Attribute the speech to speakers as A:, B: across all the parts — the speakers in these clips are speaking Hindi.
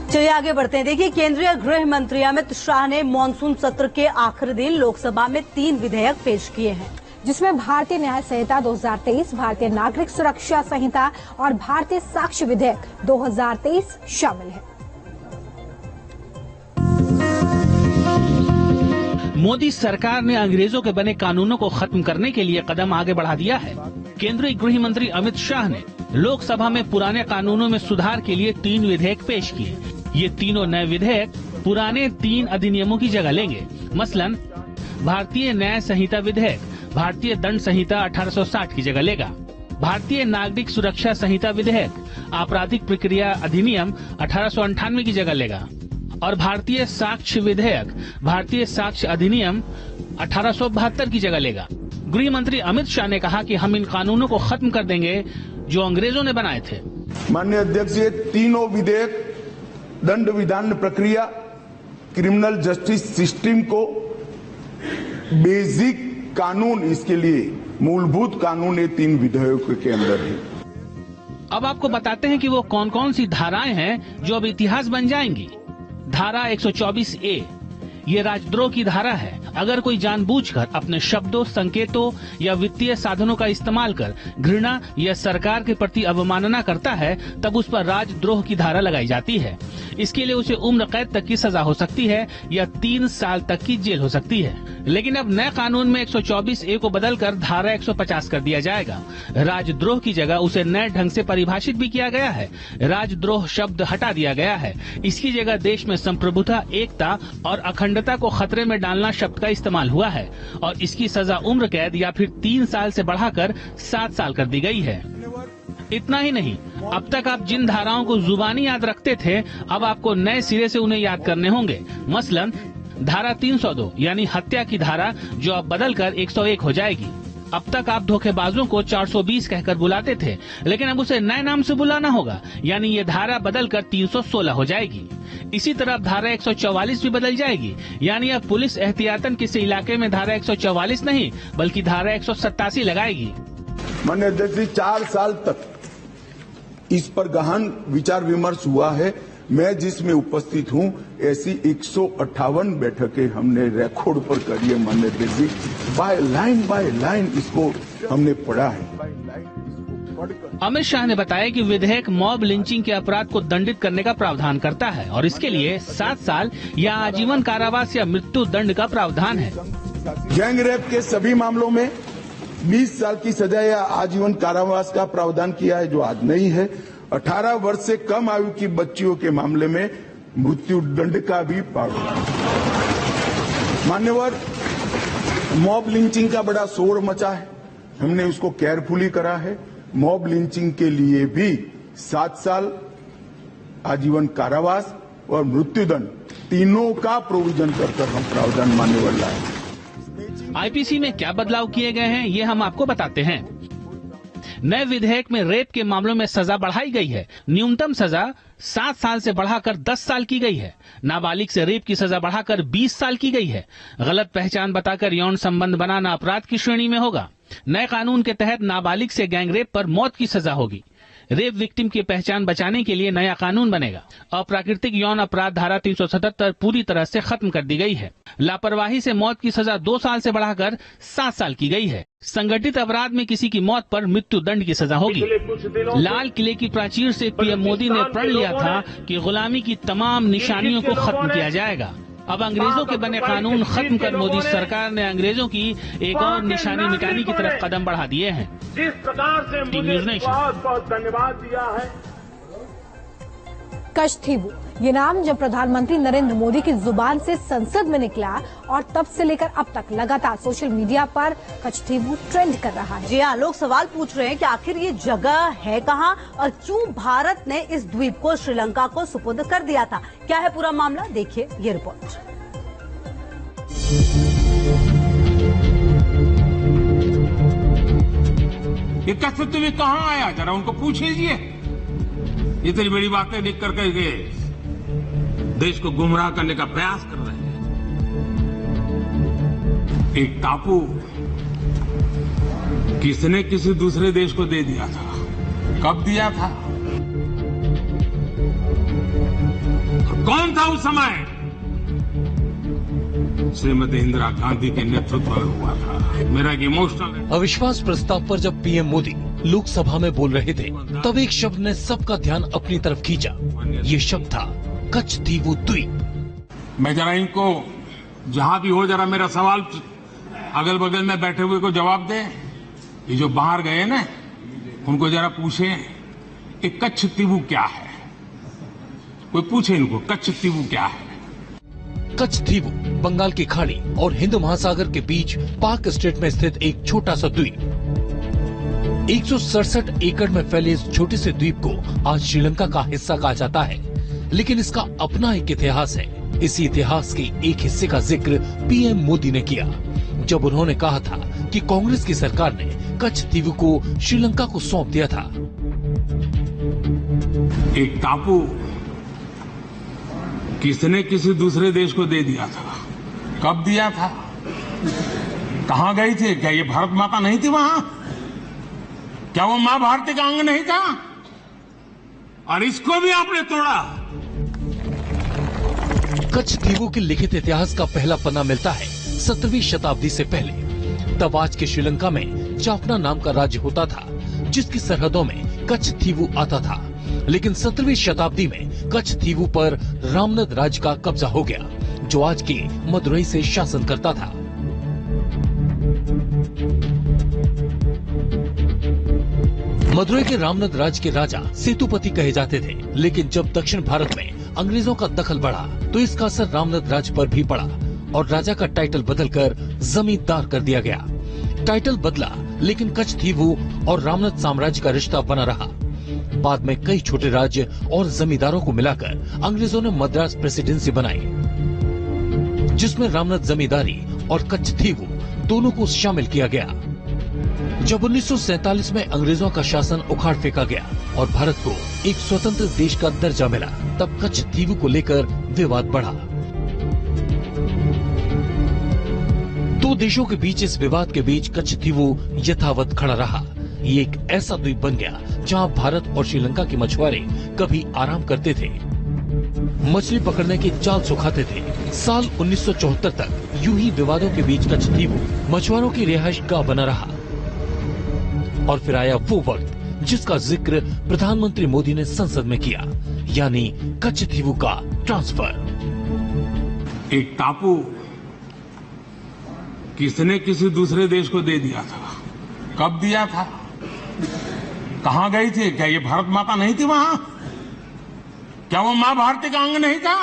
A: चलिए आगे बढ़ते हैं। देखिए, केंद्रीय गृह मंत्री अमित शाह ने मानसून सत्र के आखिरी दिन लोकसभा में 3 विधेयक पेश किए हैं,
B: जिसमें भारतीय न्याय संहिता 2023, भारतीय नागरिक सुरक्षा संहिता और भारतीय साक्ष्य विधेयक 2023 शामिल है।
C: मोदी सरकार ने अंग्रेजों के बने कानूनों को खत्म करने के लिए कदम आगे बढ़ा दिया है। केंद्रीय गृह मंत्री अमित शाह ने लोकसभा में पुराने कानूनों में सुधार के लिए 3 विधेयक पेश किए। ये तीनों नए विधेयक पुराने 3 अधिनियमों की जगह लेंगे। मसलन भारतीय न्याय संहिता विधेयक भारतीय दंड संहिता 1860 की जगह लेगा। भारतीय नागरिक सुरक्षा संहिता विधेयक आपराधिक प्रक्रिया अधिनियम 1898 की जगह लेगा और भारतीय साक्ष्य विधेयक भारतीय साक्ष्य अधिनियम 1872 की जगह लेगा। गृह मंत्री अमित शाह ने कहा कि हम इन कानूनों को खत्म कर देंगे जो अंग्रेजों ने बनाए थे।
D: माननीय अध्यक्ष, ये तीनों विधेयक दंड विधान प्रक्रिया, क्रिमिनल जस्टिस सिस्टम को बेसिक कानून, इसके लिए मूलभूत कानून ये 3 विधेयकों के अंदर है।
C: अब आपको बताते हैं कि वो कौन कौन सी धाराएं हैं जो अब इतिहास बन जाएंगी। धारा 124A ये राजद्रोह की धारा है। अगर कोई जानबूझकर अपने शब्दों, संकेतों या वित्तीय साधनों का इस्तेमाल कर घृणा या सरकार के प्रति अवमानना करता है, तब उस पर राजद्रोह की धारा लगाई जाती है। इसके लिए उसे उम्र कैद तक की सजा हो सकती है या 3 साल तक की जेल हो सकती है। लेकिन अब नए कानून में 124A को बदलकर धारा 150 कर दिया जाएगा। राजद्रोह की जगह उसे नए ढंग से परिभाषित भी किया गया है। राजद्रोह शब्द हटा दिया गया है। इसकी जगह देश में संप्रभुता, एकता और अखंडता को खतरे में डालना शब्द का इस्तेमाल हुआ है और इसकी सजा उम्र कैद या फिर 3 साल से बढ़ाकर 7 साल कर दी गई है। इतना ही नहीं, अब तक आप जिन धाराओं को जुबानी याद रखते थे, अब आपको नए सिरे से उन्हें याद करने होंगे। मसलन धारा 302 यानी हत्या की धारा, जो अब बदलकर 101 हो जाएगी। अब तक आप धोखेबाजों को 420 कहकर बुलाते थे, लेकिन अब उसे नए नाम से बुलाना होगा, यानी ये धारा बदलकर 316 हो जाएगी। इसी तरह धारा 144 भी बदल जाएगी, यानी अब पुलिस एहतियातन किसी इलाके में धारा 144 नहीं बल्कि धारा 187 लगाएगी।
D: माननीय अध्यक्ष जी, 4 साल तक इस पर गहन विचार विमर्श हुआ है। मैं जिसमें उपस्थित हूं, ऐसी 158 बैठकें हमने रिकॉर्ड पर करी है। माननीय अध्यक्ष जी, बाय लाइन इसको हमने पढ़ा है।
C: अमित शाह ने बताया कि विधेयक मॉब लिंचिंग के अपराध को दंडित करने का प्रावधान करता है और इसके लिए 7 साल या आजीवन कारावास या मृत्यु दंड का प्रावधान है।
D: गैंग रेप के सभी मामलों में 20 साल की सजा या आजीवन कारावास का प्रावधान किया है, जो आज नहीं है। 18 वर्ष से कम आयु की बच्चियों के मामले में मृत्यु दंड का भी प्रावधान। मान्यवर, मॉब लिंचिंग का बड़ा शोर मचा है, हमने उसको केयरफुली करा है। मॉब लिंचिंग के लिए भी 7 साल, आजीवन कारावास और मृत्युदंड, तीनों का प्रोविजन कर हम प्रावधान मान्यवर लाए।
C: आईपीसी में क्या बदलाव किए गए हैं, ये हम आपको बताते हैं। नए विधेयक में रेप के मामलों में सजा बढ़ाई गई है। न्यूनतम सजा 7 साल से बढ़ाकर 10 साल की गई है। नाबालिग से रेप की सजा बढ़ाकर 20 साल की गई है। गलत पहचान बताकर यौन संबंध बनाना अपराध की श्रेणी में होगा। नए कानून के तहत नाबालिग से गैंग रेप पर मौत की सजा होगी। रेप विक्टिम की पहचान बचाने के लिए नया कानून बनेगा। अप्राकृतिक यौन अपराध धारा 377 पूरी तरह से खत्म कर दी गई है। लापरवाही से मौत की सजा 2 साल से बढ़ाकर 7 साल की गई है। संगठित अपराध में किसी की मौत पर मृत्यु दंड की सजा होगी। लाल किले की प्राचीर से पीएम मोदी ने प्रण लिया था कि गुलामी की तमाम निशानियों को खत्म किया जाएगा। अब अंग्रेजों के बने कानून खत्म कर मोदी सरकार ने अंग्रेजों की एक और निशानी मिटाने की तरफ कदम बढ़ा दिए हैं।
E: जिस प्रकार से मुझे बहुत धन्यवाद दिया है।
B: कच्छथीवु, ये नाम जब प्रधानमंत्री नरेंद्र मोदी की जुबान से संसद में निकला और तब से लेकर अब तक लगातार सोशल मीडिया पर कच्छथीवु ट्रेंड कर रहा है।
A: जी हाँ, लोग सवाल पूछ रहे हैं कि आखिर ये जगह है कहाँ और क्यों भारत ने इस द्वीप को श्रीलंका को सुपुर्द कर दिया था। क्या है पूरा मामला, देखिए ये रिपोर्ट।
E: ये कच्छथीवु कहाँ आया, जरा उनको पूछ लीजिए। इतनी बड़ी बातें लिख करके देश को गुमराह करने का प्रयास कर रहे हैं। एक टापू किसने किसी दूसरे देश को दे दिया था, कब दिया था? उस समय श्रीमती इंदिरा गांधी के नेतृत्व में हुआ था। मेरा एक इमोशनल
F: अविश्वास प्रस्ताव पर जब पीएम मोदी लोकसभा में बोल रहे थे, तब एक शब्द ने सबका ध्यान अपनी तरफ खींचा। ये शब्द था कच्छतीवु द्वीप।
E: मैं जरा इनको जहां भी हो जरा मेरा सवाल अगल बगल में बैठे हुए को जवाब दे। ये जो बाहर गए ना, उनको जरा पूछे कि कच्छतीवु क्या है। कोई पूछे इनको कच्छतीवु क्या है।
F: कच्छतीवु बंगाल की खाड़ी और हिंद महासागर के बीच पाक स्टेट में स्थित एक छोटा सा द्वीप। 167 एकड़ में फैले इस छोटे से द्वीप को आज श्रीलंका का हिस्सा कहा जाता है, लेकिन इसका अपना एक इतिहास है। इसी इतिहास के एक हिस्से का जिक्र पीएम मोदी ने किया जब उन्होंने कहा था कि कांग्रेस की सरकार ने कच्छतीवु को श्रीलंका को सौंप दिया था।
E: एक टापू किसने किसी दूसरे देश को दे दिया था, कब दिया था, कहां गई थी? क्या ये भारत माता नहीं थी वहां? क्या वो मां भारती का अंग नहीं था? और इसको भी आपने तोड़ा।
F: कच्छतीवु के लिखित इतिहास का पहला पन्ना मिलता है 17वीं शताब्दी से पहले। तब आज के श्रीलंका में जाफना नाम का राज्य होता था, जिसकी सरहदों में कच्छतीवु आता था। लेकिन 17वीं शताब्दी में कच्छतीवु पर रामनद राज्य का कब्जा हो गया, जो आज के मदुरई से शासन करता था। मदुरई के रामनद राज्य के राजा सेतुपति कहे जाते थे, लेकिन जब दक्षिण भारत में अंग्रेजों का दखल बढ़ा तो इसका असर रामनद राज्य पर भी पड़ा और राजा का टाइटल बदलकर जमींदार कर दिया गया। टाइटल बदला, लेकिन कच्छतीवु और रामनद साम्राज्य का रिश्ता बना रहा। बाद में कई छोटे राज्य और जमींदारों को मिलाकर अंग्रेजों ने मद्रास प्रेसिडेंसी बनाई, जिसमें रामनद जमींदारी और कच्छतीवु दोनों को शामिल किया गया। जब 1947 में अंग्रेजों का शासन उखाड़ फेंका गया और भारत को एक स्वतंत्र देश का दर्जा मिला, तब कच्छतीवु को लेकर विवाद बढ़ा। दो देशों के बीच इस विवाद के बीच कच्छतीवु यथावत खड़ा रहा। ये एक ऐसा द्वीप बन गया जहां भारत और श्रीलंका के मछुआरे कभी आराम करते थे, मछली पकड़ने की जाल सुखाते थे। साल 1974 तक यूं ही विवादों के बीच कच्छतीवु मछुआरों की रिहाइश गाह बना रहा। और फिर आया वो वक्त जिसका जिक्र प्रधानमंत्री मोदी ने संसद में किया, यानी कच्छतीवु का ट्रांसफर।
E: एक टापू किसने किसी दूसरे देश को दे दिया था, कब दिया था, कहां गई थी? क्या ये भारत माता नहीं थी वहां? क्या वो मां भारती का अंग नहीं था?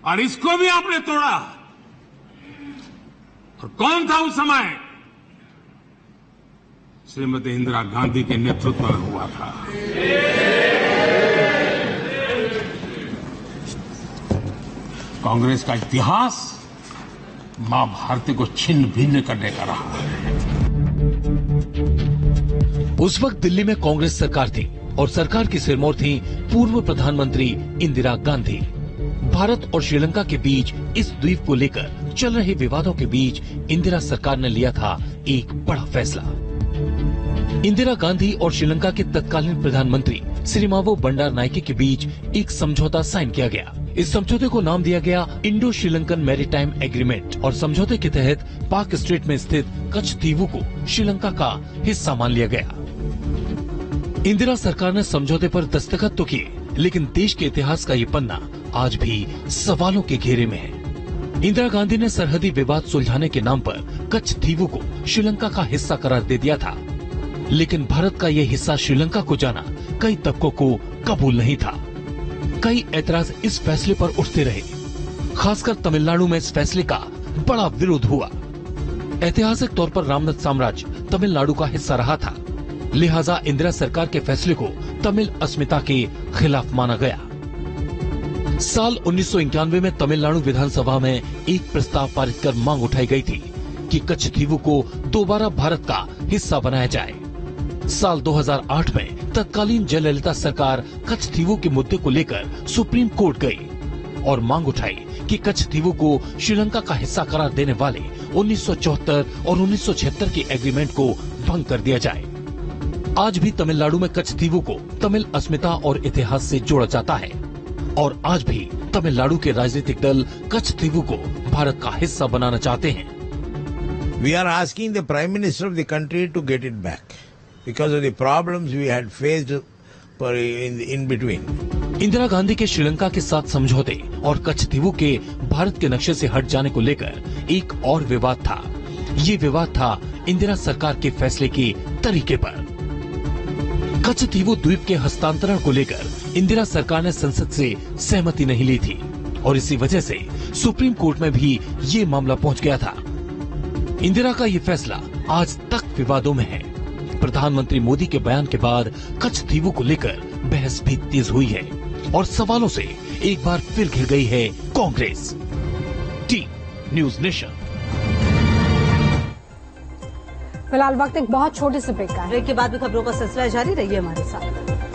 E: और इसको भी आपने तोड़ा। और कौन था उस समय? श्रीमती इंदिरा गांधी के नेतृत्व में हुआ था। कांग्रेस का इतिहास मां भारती को छिन्न भिन्न करने का रहा है।
F: उस वक्त दिल्ली में कांग्रेस सरकार थी और सरकार की सिरमौर थी पूर्व प्रधानमंत्री इंदिरा गांधी। भारत और श्रीलंका के बीच इस द्वीप को लेकर चल रहे विवादों के बीच इंदिरा सरकार ने लिया था एक बड़ा फैसला। इंदिरा गांधी और श्रीलंका के तत्कालीन प्रधानमंत्री सिरिमावो बंडार नायके के बीच एक समझौता साइन किया गया। इस समझौते को नाम दिया गया इंडो श्रीलंकन मैरीटाइम एग्रीमेंट और समझौते के तहत पाक स्टेट में स्थित कच्छतीवु को श्रीलंका का हिस्सा मान लिया गया। इंदिरा सरकार ने समझौते पर दस्तखत तो किए, लेकिन देश के इतिहास का ये पन्ना आज भी सवालों के घेरे में है। इंदिरा गांधी ने सरहदी विवाद सुलझाने के नाम पर कच्छतीवु को श्रीलंका का हिस्सा करार दे दिया था, लेकिन भारत का ये हिस्सा श्रीलंका को जाना कई तबकों को कबूल नहीं था। कई ऐतराज इस फैसले पर उठते रहे, खासकर तमिलनाडु में इस फैसले का बड़ा विरोध हुआ। ऐतिहासिक तौर पर रामनद साम्राज्य तमिलनाडु का हिस्सा रहा था, लिहाजा इंदिरा सरकार के फैसले को तमिल अस्मिता के खिलाफ माना गया। साल 1991 में तमिलनाडु विधानसभा में एक प्रस्ताव पारित कर मांग उठाई गई थी कि कच्छतीवु को दोबारा भारत का हिस्सा बनाया जाए। साल 2008 में तत्कालीन जयललिता सरकार कच्छतीवु के मुद्दे को लेकर सुप्रीम कोर्ट गई और मांग उठाई कि कच्छतीवु को श्रीलंका का हिस्सा करार देने वाले 1974 और 1976 के एग्रीमेंट को भंग कर दिया जाए। आज भी तमिलनाडु में कच्छतीवु को तमिल अस्मिता और इतिहास से जोड़ा जाता है। और आज भी तमिलनाडु के राजनीतिक दल कच्छतीवु को भारत का हिस्सा बनाना चाहते हैं।
G: We are asking the Prime Minister of the country to get it back because of the problems we had faced in between.
F: Indira Gandhi के श्रीलंका के साथ समझौते और कच्छतीवु के भारत के नक्शे से हट जाने को लेकर एक और विवाद था। ये विवाद था इंदिरा सरकार के फैसले के तरीके पर। कच्छतीवु द्वीप के हस्तांतरण को लेकर इंदिरा सरकार ने संसद से सहमति नहीं ली थी और इसी वजह से सुप्रीम कोर्ट में भी ये मामला पहुंच गया था। इंदिरा का ये फैसला आज तक विवादों में है। प्रधानमंत्री मोदी के बयान के बाद कच्छतीवु को लेकर बहस भी तेज हुई है और सवालों से एक बार फिर घिर गई है कांग्रेस। News nation.
B: फिलहाल वक्त एक बहुत छोटे से ब्रेक का है।
A: ब्रेक के बाद भी खबरों का सिलसिला जारी, रहिए हमारे साथ।